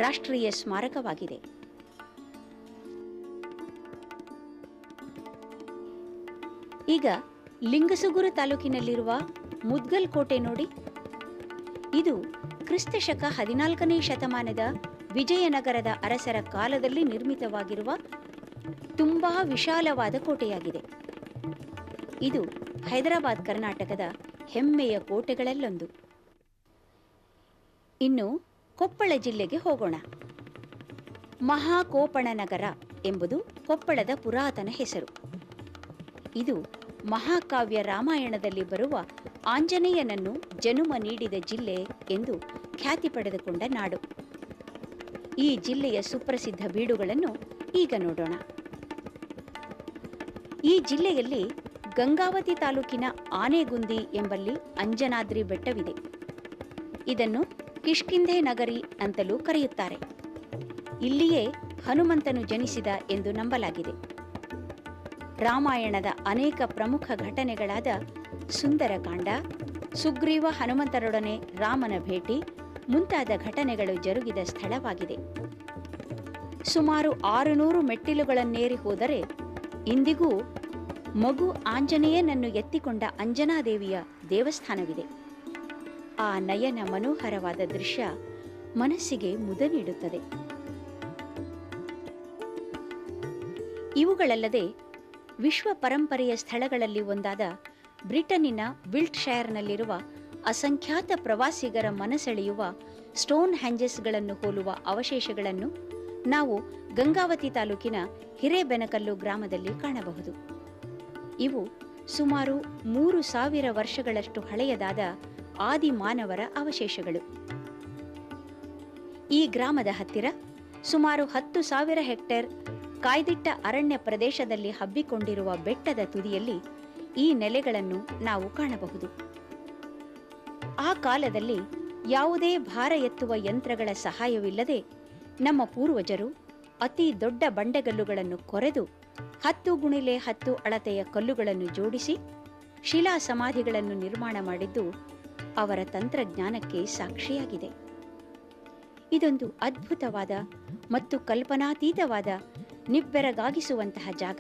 ರಾಷ್ಟ್ರೀಯ ಸ್ಮಾರಕವಾಗಿದೆ. ಈಗ ಲಿಂಗಸುಗೂರು ತಾಲೂಕಿನಲ್ಲಿರುವ ಮುದ್ಗಲ್ ಕೋಟೆ ನೋಡಿ. ಇದು ಕ್ರಿಸ್ತಶಕ 14ನೇ ಶತಮಾನದ ವಿಜಯನಗರದ ಅರಸರ ಕಾಲದಲ್ಲಿ ನಿರ್ಮಿತವಾಗಿರುವ ತುಂಬಾ ವಿಶಾಲವಾದ ಕೋಟೆಯಾಗಿದೆ. ಇದು ಹೈದರಾಬಾದ್ ಕರ್ನಾಟಕದ ಹೆಮ್ಮೆಯ ಕೋಟೆಗಳಲ್ಲೊಂದು. ಇನ್ನು ಕೊಪ್ಪಳ ಜಿಲ್ಲೆಗೆ ಹೋಗೋಣ. ಮಹಾಕೋಪಣ ನಗರ ಎಂಬುದು ಕೊಪ್ಪಳದ ಪುರಾತನ ಹೆಸರು. ಇದು ಮಹಾಕಾವ್ಯ ರಾಮಾಯಣದಲ್ಲಿ ಬರುವ ಆಂಜನೇಯನನ್ನು ಜನುಮ ನೀಡಿದ ಜಿಲ್ಲೆ ಎಂದು ಖ್ಯಾತಿ ಪಡೆದುಕೊಂಡ ನಾಡು. ಈ ಜಿಲ್ಲೆಯ ಸುಪ್ರಸಿದ್ಧ ಬೀಡುಗಳನ್ನು ಈಗ ನೋಡೋಣ. ಈ ಜಿಲ್ಲೆಯಲ್ಲಿ ಗಂಗಾವತಿ ತಾಲೂಕಿನ ಆನೆಗುಂದಿ ಎಂಬಲ್ಲಿ ಅಂಜನಾದ್ರಿ ಬೆಟ್ಟವಿದೆ. ಇದನ್ನು ಕಿಷ್ಕಿಂಧೆ ನಗರಿ ಅಂತಲೂ ಕರೆಯುತ್ತಾರೆ. ಇಲ್ಲಿಯೇ ಹನುಮಂತನು ಜನಿಸಿದ ಎಂದು ನಂಬಲಾಗಿದೆ. ರಾಮಾಯಣದ ಅನೇಕ ಪ್ರಮುಖ ಘಟನೆಗಳಾದ ಸುಂದರಕಾಂಡ, ಸುಗ್ರೀವ ಹನುಮಂತರೊಡನೆ ರಾಮನ ಭೇಟಿ ಮುಂತಾದ ಘಟನೆಗಳು ಜರುಗಿದ ಸ್ಥಳವಾಗಿದೆ. ಸುಮಾರು 600 ಮೆಟ್ಟಿಲುಗಳನ್ನೇರಿ ಹೋದರೆ ಇಂದಿಗೂ ಮಗು ಆಂಜನೇಯನನ್ನು ಎತ್ತಿಕೊಂಡ ಅಂಜನಾದೇವಿಯ ದೇವಸ್ಥಾನವಿದೆ. ಆ ನಯನ ಮನೋಹರವಾದ ದೃಶ್ಯ ಮನಸ್ಸಿಗೆ ಮುದ ನೀಡುತ್ತದೆ. ಇವುಗಳಲ್ಲದೆ ವಿಶ್ವ ಪರಂಪರೆಯ ಸ್ಥಳಗಳಲ್ಲಿ ಒಂದಾದ ಬ್ರಿಟನ್ನಿನ ವಿಲ್ಟ್ಶೈರ್ನಲ್ಲಿರುವ ಅಸಂಖ್ಯಾತ ಪ್ರವಾಸಿಗರ ಮನಸೆಳೆಯುವ ಸ್ಟೋನ್ ಹ್ಯಾಂಜಸ್ಗಳನ್ನು ಹೋಲುವ ಅವಶೇಷಗಳನ್ನು ನಾವು ಗಂಗಾವತಿ ತಾಲೂಕಿನ ಹಿರೇಬೆನಕಲ್ಲು ಗ್ರಾಮದಲ್ಲಿ ಕಾಣಬಹುದು. ಇವು ಸುಮಾರು 3000 ವರ್ಷಗಳಷ್ಟು ಹಳೆಯದಾದ ಆದಿಮಾನವರ ಅವಶೇಷಗಳು. ಈ ಗ್ರಾಮದ ಹತ್ತಿರ ಸುಮಾರು 10,000 ಹೆಕ್ಟೇರ್ ಕಾಯ್ದಿಟ್ಟ ಅರಣ್ಯ ಪ್ರದೇಶದಲ್ಲಿ ಹಬ್ಬಿಕೊಂಡಿರುವ ಬೆಟ್ಟದ ತುದಿಯಲ್ಲಿ ಈ ನೆಲೆಗಳನ್ನು ನಾವು ಕಾಣಬಹುದು. ಆ ಕಾಲದಲ್ಲಿ ಯಾವುದೇ ಭಾರ ಎತ್ತುವ ಯಂತ್ರಗಳ ಸಹಾಯವಿಲ್ಲದೆ ನಮ್ಮ ಪೂರ್ವಜರು ಅತಿ ದೊಡ್ಡ ಬಂಡೆಗಲ್ಲುಗಳನ್ನು ಕೊರೆದು 10x10 ಅಳತೆಯ ಕಲ್ಲುಗಳನ್ನು ಜೋಡಿಸಿ ಶಿಲಾ ಸಮಾಧಿಗಳನ್ನು ನಿರ್ಮಾಣ ಮಾಡಿದ್ದು ಅವರ ತಂತ್ರಜ್ಞಾನಕ್ಕೆ ಸಾಕ್ಷಿಯಾಗಿದೆ. ಇದೊಂದು ಅದ್ಭುತವಾದ ಮತ್ತು ಕಲ್ಪನಾತೀತವಾದ ನಿಬ್ಬೆರಗಾಗಿಸುವಂತಹ ಜಾಗ.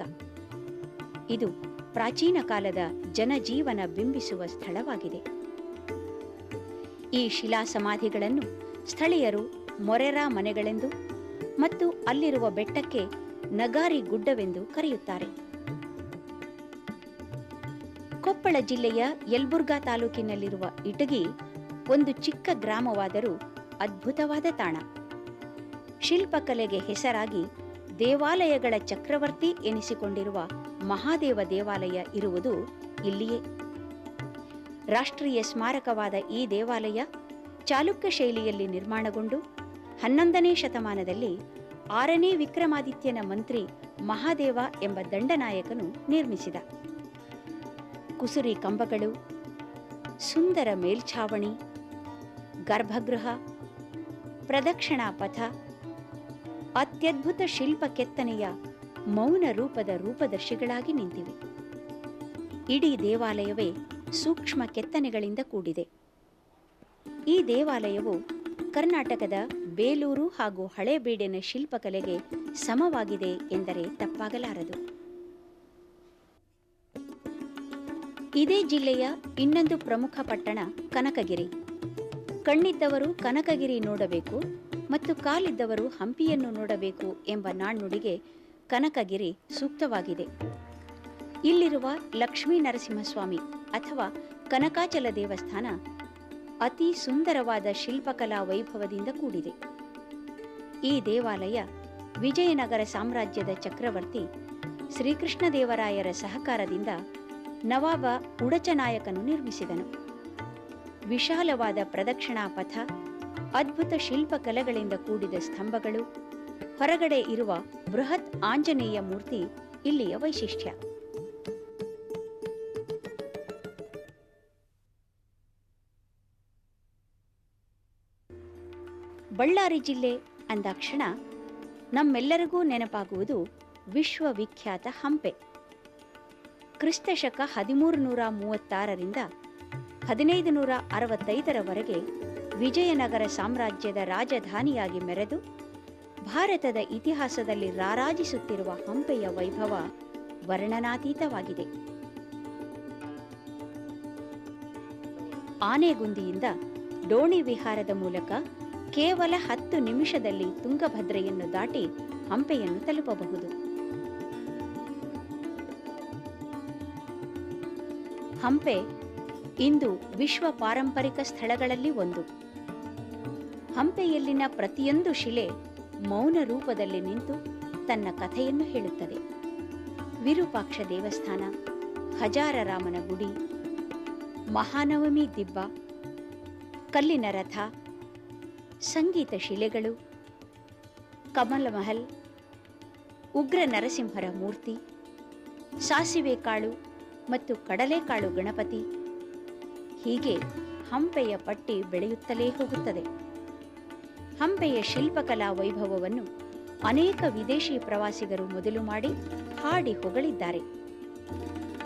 ಇದು ಪ್ರಾಚೀನ ಕಾಲದ ಜನಜೀವನ ಬಿಂಬಿಸುವ ಸ್ಥಳವಾಗಿದೆ. ಈ ಶಿಲಾ ಸಮಾಧಿಗಳನ್ನು ಸ್ಥಳೀಯರು ಮೊರೆರಾ ಮನೆಗಳೆಂದು ಮತ್ತು ಅಲ್ಲಿರುವ ಬೆಟ್ಟಕ್ಕೆ ನಗಾರಿ ಗುಡ್ಡವೆಂದು ಕರೆಯುತ್ತಾರೆ. ಕೊಪ್ಪಳ ಜಿಲ್ಲೆಯ ಯಲಬುರ್ಗಾ ತಾಲೂಕಿನಲ್ಲಿರುವ ಇಟಗಿ ಒಂದು ಚಿಕ್ಕ ಗ್ರಾಮವಾದರೂ ಅದ್ಭುತವಾದ ತಾಣ. ಶಿಲ್ಪಕಲೆಗೆ ಹೆಸರಾಗಿ ದೇವಾಲಯಗಳ ಚಕ್ರವರ್ತಿ ಎನಿಸಿಕೊಂಡಿರುವ ಮಹಾದೇವ ದೇವಾಲಯ ಇರುವುದು ಇಲ್ಲಿಯೇ. ರಾಷ್ಟ್ರೀಯ ಸ್ಮಾರಕವಾದ ಈ ದೇವಾಲಯ ಚಾಲುಕ್ಯ ಶೈಲಿಯಲ್ಲಿ ನಿರ್ಮಾಣಗೊಂಡು 11ನೇ ಶತಮಾನದಲ್ಲಿ 6ನೇ ವಿಕ್ರಮಾದಿತ್ಯನ ಮಂತ್ರಿ ಮಹಾದೇವ ಎಂಬ ದಂಡನಾಯಕನು ನಿರ್ಮಿಸಿದ. ಕುಸುರಿ ಕಂಬಗಳು, ಸುಂದರ ಮೇಲ್ಛಾವಣಿ, ಗರ್ಭಗೃಹ, ಪ್ರದಕ್ಷಿಣಾ ಪಥ, ಅತ್ಯದ್ಭುತ ಶಿಲ್ಪ ಕೆತ್ತನೆಯ ಮೌನ ರೂಪದ ರೂಪದರ್ಶಿಗಳಾಗಿ ನಿಂತಿವೆ. ಇಡೀ ದೇವಾಲಯವೇ ಸೂಕ್ಷ್ಮ ಕೆತ್ತನೆಗಳಿಂದ ಕೂಡಿದೆ. ಈ ದೇವಾಲಯವು ಕರ್ನಾಟಕದ ಬೇಲೂರು ಹಾಗೂ ಹಳೇಬೀಡಿನ ಶಿಲ್ಪಕಲೆಗೆ ಸಮವಾಗಿದೆ ಎಂದರೆ ತಪ್ಪಾಗಲಾರದು. ಇದೇ ಜಿಲ್ಲೆಯ ಇನ್ನೊಂದು ಪ್ರಮುಖ ಪಟ್ಟಣ ಕನಕಗಿರಿ. ಕಣ್ಣಿದ್ದವರು ಕನಕಗಿರಿ ನೋಡಬೇಕು ಮತ್ತು ಕಾಲಿದ್ದವರು ಹಂಪಿಯನ್ನು ನೋಡಬೇಕು ಎಂಬ ನಾಣ್ಣುಡಿಗೆ ಕನಕಗಿರಿ ಸೂಕ್ತವಾಗಿದೆ. ಇಲ್ಲಿರುವ ಲಕ್ಷ್ಮೀ ನರಸಿಂಹಸ್ವಾಮಿ ಅಥವಾ ಕನಕಾಚಲ ದೇವಸ್ಥಾನ ಅತಿ ಸುಂದರವಾದ ಶಿಲ್ಪಕಲಾ ವೈಭವದಿಂದ ಕೂಡಿದೆ. ಈ ದೇವಾಲಯ ವಿಜಯನಗರ ಸಾಮ್ರಾಜ್ಯದ ಚಕ್ರವರ್ತಿ ಶ್ರೀಕೃಷ್ಣದೇವರಾಯರ ಸಹಕಾರದಿಂದ ನವಾಬ ಉಡಚನಾಯಕನು ನಿರ್ಮಿಸಿದನು. ವಿಶಾಲವಾದ ಪ್ರದಕ್ಷಿಣಾ ಪಥ, ಅದ್ಭುತ ಶಿಲ್ಪಕಲೆಗಳಿಂದ ಕೂಡಿದ ಸ್ತಂಭಗಳು, ಹೊರಗಡೆ ಇರುವ ಬೃಹತ್ ಆಂಜನೇಯ ಮೂರ್ತಿ ಇಲ್ಲಿಯ ವೈಶಿಷ್ಟ್ಯ. ಬಳ್ಳಾರಿ ಜಿಲ್ಲೆ ಅಂದಾಕ್ಷಣ ನಮ್ಮೆಲ್ಲರಿಗೂ ನೆನಪಾಗುವುದು ವಿಶ್ವವಿಖ್ಯಾತ ಹಂಪೆ. ಕ್ರಿಸ್ತಶಕ 1336ರಿಂದ 1565ರವರೆಗೆ ವಿಜಯನಗರ ಸಾಮ್ರಾಜ್ಯದ ರಾಜಧಾನಿಯಾಗಿ ಮೆರೆದು ಭಾರತದ ಇತಿಹಾಸದಲ್ಲಿ ರಾರಾಜಿಸುತ್ತಿರುವ ಹಂಪೆಯ ವೈಭವ ವರ್ಣನಾತೀತವಾಗಿದೆ. ಆನೆಗುಂದಿಯಿಂದ ಡೋಣಿ ವಿಹಾರದ ಮೂಲಕ ಕೇವಲ 10 ನಿಮಿಷದಲ್ಲಿ ತುಂಗಭದ್ರೆಯನ್ನು ದಾಟಿ ಹಂಪೆಯನ್ನು ತಲುಪಬಹುದು. ಹಂಪೆ ಇಂದು ವಿಶ್ವ ಪಾರಂಪರಿಕ ಸ್ಥಳಗಳಲ್ಲಿ ಒಂದು. ಹಂಪೆಯಲ್ಲಿನ ಪ್ರತಿಯೊಂದು ಶಿಲೆ ಮೌನ ರೂಪದಲ್ಲಿ ನಿಂತು ತನ್ನ ಕಥೆಯನ್ನು ಹೇಳುತ್ತದೆ. ವಿರೂಪಾಕ್ಷ ದೇವಸ್ಥಾನ, ಹಜಾರರಾಮನ ಗುಡಿ, ಮಹಾನವಮಿ ದಿಬ್ಬ, ಕಲ್ಲಿನ ರಥ, ಸಂಗೀತ ಶಿಲೆಗಳು, ಕಮಲ ಮಹಲ್, ಉಗ್ರ ನರಸಿಂಹರ ಮೂರ್ತಿ, ಸಾಸಿವೆ ಕಾಳು ಮತ್ತು ಕಡಲೆಕಾಳು ಗಣಪತಿ, ಹೀಗೆ ಹಂಪೆಯ ಪಟ್ಟಿ ಬೆಳೆಯುತ್ತಲೇ ಹೋಗುತ್ತದೆ. ಹಂಪೆಯ ಶಿಲ್ಪಕಲಾ ವೈಭವವನ್ನು ಅನೇಕ ವಿದೇಶಿ ಪ್ರವಾಸಿಗರು ಮೊದಲು ಮಾಡಿ ಹಾಡಿ ಹೊಗಳಿದ್ದಾರೆ.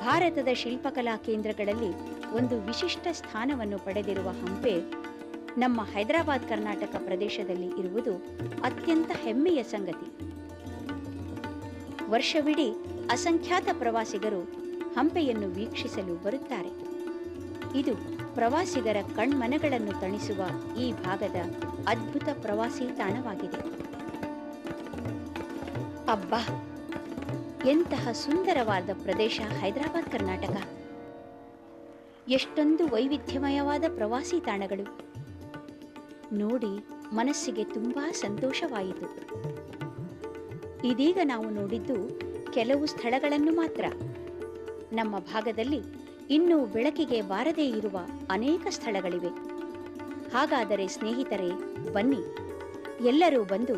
ಭಾರತದ ಶಿಲ್ಪಕಲಾ ಕೇಂದ್ರಗಳಲ್ಲಿ ಒಂದು ವಿಶಿಷ್ಟ ಸ್ಥಾನವನ್ನು ಪಡೆದಿರುವ ಹಂಪೆ ನಮ್ಮ ಹೈದರಾಬಾದ್ ಕರ್ನಾಟಕ ಪ್ರದೇಶದಲ್ಲಿ ಇರುವುದು ಅತ್ಯಂತ ಹೆಮ್ಮೆಯ ಸಂಗತಿ. ವರ್ಷವಿಡೀ ಅಸಂಖ್ಯಾತ ಪ್ರವಾಸಿಗರು ಹಂಪೆಯನ್ನು ವೀಕ್ಷಿಸಲು ಬರುತ್ತಾರೆ. ಇದು ಪ್ರವಾಸಿಗರ ಕಣ್ಮನಗಳನ್ನು ತಣಿಸುವ ಈ ಭಾಗದ ಅದ್ಭುತ ಪ್ರವಾಸಿ ತಾಣವಾಗಿದೆ. ಅಬ್ಬಾ, ಎಂತಹ ಸುಂದರವಾದ ಪ್ರದೇಶ ಹೈದರಾಬಾದ್ ಕರ್ನಾಟಕ! ಎಷ್ಟೊಂದು ವೈವಿಧ್ಯಮಯವಾದ ಪ್ರವಾಸಿ ತಾಣಗಳು! ನೋಡಿ ಮನಸ್ಸಿಗೆ ತುಂಬಾ ಸಂತೋಷವಾಯಿತು. ಇದೀಗ ನಾವು ನೋಡಿದ್ದು ಕೆಲವು ಸ್ಥಳಗಳನ್ನು ಮಾತ್ರ. ನಮ್ಮ ಭಾಗದಲ್ಲಿ ಇನ್ನೂ ಬೆಳಕಿಗೆ ಬಾರದೇ ಇರುವ ಅನೇಕ ಸ್ಥಳಗಳಿವೆ. ಹಾಗಾದರೆ ಸ್ನೇಹಿತರೆ, ಬನ್ನಿ, ಎಲ್ಲರೂ ಬಂದು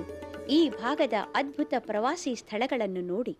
ಈ ಭಾಗದ ಅದ್ಭುತ ಪ್ರವಾಸಿ ಸ್ಥಳಗಳನ್ನು ನೋಡಿ.